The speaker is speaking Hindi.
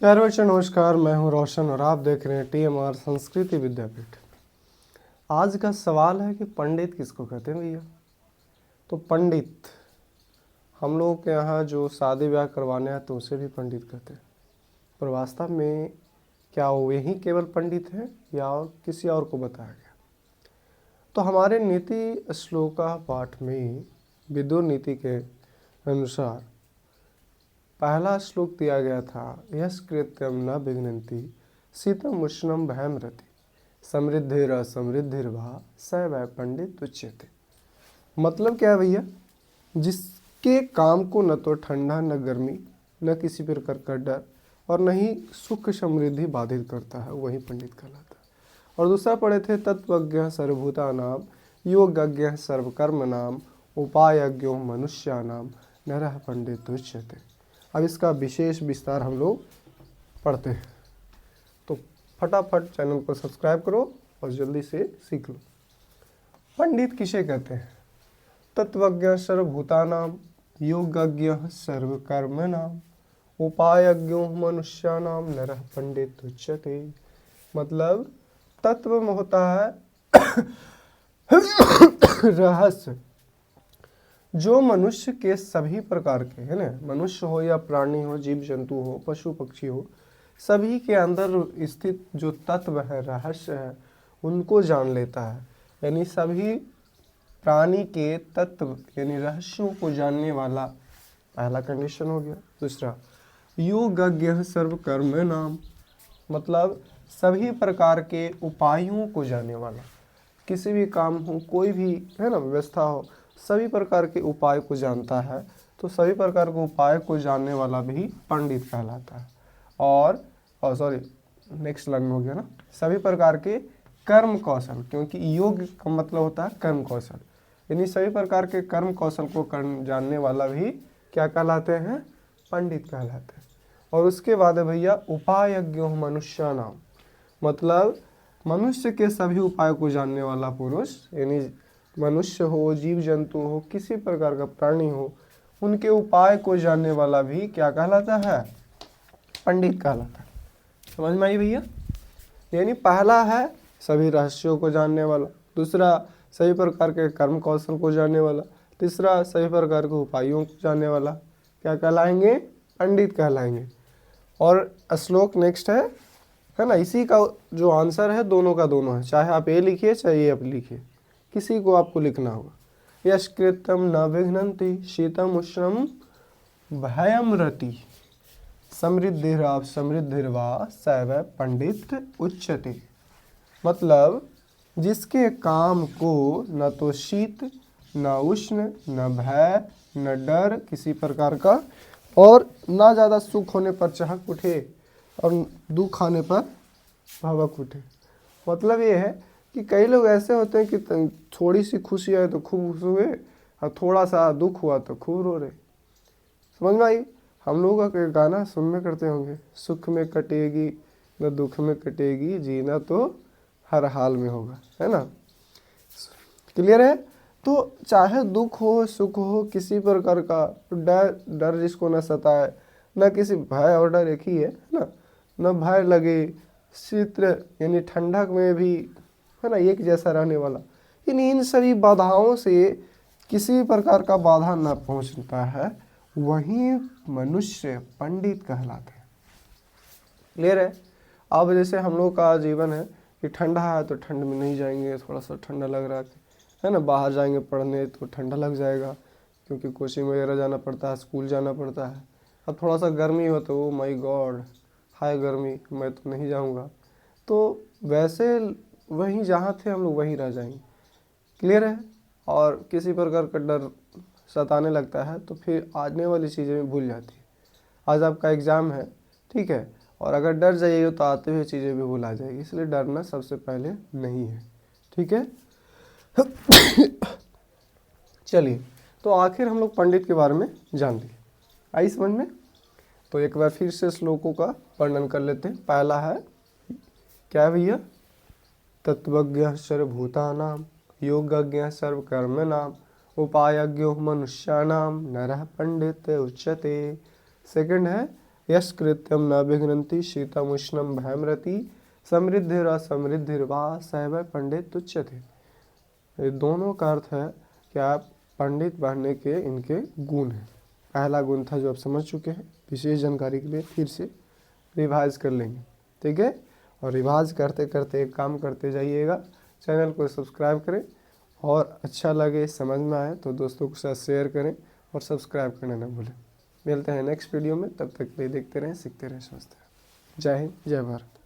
प्यारे बच्चों नमस्कार, मैं हूं रोशन और आप देख रहे हैं TMR संस्कृति विद्यापीठ। आज का सवाल है कि पंडित किसको कहते हैं भैया। तो पंडित हम लोगों के यहाँ जो शादी ब्याह करवाने हैं तो उसे भी पंडित कहते हैं। पर वास्तव में क्या वो यही केवल पंडित हैं या और किसी और को बताया गया। तो हमारे नीति श्लोका पाठ में विदुर नीति के अनुसार पहला श्लोक दिया गया था, यश कृत्यम न विघ्नन्ति शीतम उष्णम भयम रति समृद्धिर असमृद्धिर्वा स वै पंडित उच्यते। मतलब क्या है भैया, जिसके काम को न तो ठंडा न गर्मी न किसी प्रकार का डर और न ही सुख समृद्धि बाधित करता है, वही पंडित कहलाता है। और दूसरा पढ़े थे, तत्वज्ञ सर्वभूतानाम योगज्ञ सर्वकर्मणाम उपायज्ञो मनुष्यानाम नरः पंडित उच्यते। अब इसका विशेष विस्तार हम लोग पढ़ते हैं, तो फटाफट चैनल को सब्सक्राइब करो और जल्दी से सीख लो। पंडित किसे कहते हैं? तत्वज्ञ सर्वभूतानाम योगज्ञ सर्वकर्मणाम उपायज्ञो मनुष्यानाम नरः पंडित उच्यते। मतलब तत्व में होता है रहस्य, जो मनुष्य के सभी प्रकार के है ना, मनुष्य हो या प्राणी हो, जीव जंतु हो, पशु पक्षी हो, सभी के अंदर स्थित जो तत्व है, रहस्य है, उनको जान लेता है। यानी सभी प्राणी के तत्व यानी रहस्यों को जानने वाला पहला कंडीशन हो गया। दूसरा, योगज्ञ सर्वकर्म नाम, मतलब सभी प्रकार के उपायों को जानने वाला। किसी भी काम हो, कोई भी है ना व्यवस्था हो, सभी प्रकार के उपाय को जानता है, तो सभी प्रकार के उपाय को जानने वाला भी पंडित कहलाता है। और नेक्स्ट लाइन में हो गया ना, सभी प्रकार के कर्म कौशल, क्योंकि योग का मतलब होता है कर्म कौशल, यानी सभी प्रकार के कर्म कौशल को जानने वाला भी क्या कहलाते हैं? पंडित कहलाते हैं। और उसके बाद है भैया उपायज्ञो मनुष्यानाम, मतलब मनुष्य के सभी उपाय को जानने वाला पुरुष, यानी मनुष्य हो, जीव जंतु हो, किसी प्रकार का प्राणी हो, उनके उपाय को जानने वाला भी क्या कहलाता है? पंडित कहलाता है। समझ में आई भैया? यानी पहला है सभी रहस्यों को जानने वाला, दूसरा सभी प्रकार के कर्म कौशल को जानने वाला, तीसरा सभी प्रकार के उपायों को जानने वाला, क्या कहलाएंगे? पंडित कहलाएंगे। और श्लोक नेक्स्ट है ना, इसी का जो आंसर है दोनों का दोनों है, चाहे आप ये लिखिए चाहे ये आप लिखिए, किसी को आपको लिखना होगा। यश कृत्यम न विघ्नन्ति शीतम उष्णम भयम रति समृद्धिराप समृद्धिर्वा सैव पंडित उच्यते। मतलब जिसके काम को न तो शीत न उष्ण न भय न डर किसी प्रकार का, और ना ज़्यादा सुख होने पर चहक उठे और दुख आने पर भावक उठे। मतलब ये है कि कई लोग ऐसे होते हैं कि थोड़ी सी खुशी आए तो खूब खुश हुए और थोड़ा सा दुख हुआ तो खूब रो रहे। समझ में आई? हम लोगों का गाना सुनने करते होंगे, सुख में कटेगी न दुख में कटेगी, जीना तो हर हाल में होगा, है ना? क्लियर है? तो चाहे दुख हो सुख हो, किसी प्रकार का डर जिसको न सताए, न किसी भय, और डर एक ही है ना, न भय लगे, शीत्र यानी ठंडक में भी है ना एक जैसा रहने वाला, यानी इन सभी बाधाओं से किसी प्रकार का बाधा न पहुंचता है, वही मनुष्य पंडित कहलाते हैं। क्लियर है? अब जैसे हम लोग का जीवन है कि ठंडा है तो ठंड में नहीं जाएंगे, थोड़ा सा ठंडा लग रहा है ना, बाहर जाएंगे पढ़ने तो ठंडा लग जाएगा, क्योंकि कोचिंग वगैरह जाना पड़ता है, स्कूल जाना पड़ता है। अब थोड़ा सा गर्मी हो तो ओ माय गॉड हाय गर्मी, मैं तो नहीं जाऊंगा। तो वैसे वहीं जहाँ थे हम लोग वहीं रह जाएंगे। क्लियर है? और किसी प्रकार का डर सताने लगता है तो फिर आने वाली चीज़ें भी भूल जाती है। आज आपका एग्ज़ाम है, ठीक है, और अगर डर जाइएगा तो आते हुए चीज़ें भी भूल आ जाएगी, इसलिए डरना सबसे पहले नहीं है। ठीक है? चलिए, तो आखिर हम लोग पंडित के बारे में जान लिए, आई समझ में? तो एक बार फिर से श्लोकों का वर्णन कर लेते हैं। पहला है क्या है भैया? तत्वज्ञ सर्वभूतानाम योगज्ञ सर्वकर्मणाम उपायज्ञो मनुष्यानाम नरः पंडित उच्यते। सेकंड है यश कृत्यम न विघ्नन्ति शीतमुष्णम भयमरति समृद्धिरसमृद्धिर्वा सहवै पंडित तुच्यते। ये दोनों का अर्थ है कि आप पंडित बनने के इनके गुण हैं। पहला गुण था जो आप समझ चुके हैं, विशेष जानकारी के लिए फिर से रिवाइज कर लेंगे, ठीक है। और रिवाइज करते करते एक काम करते जाइएगा, चैनल को सब्सक्राइब करें और अच्छा लगे, समझ में आए तो दोस्तों के साथ शेयर करें और सब्सक्राइब करना ना भूलें। मिलते हैं नेक्स्ट वीडियो में, तब तक के लिए देखते रहें, सीखते रहें, समझते रहें। जय हिंद, जय भारत।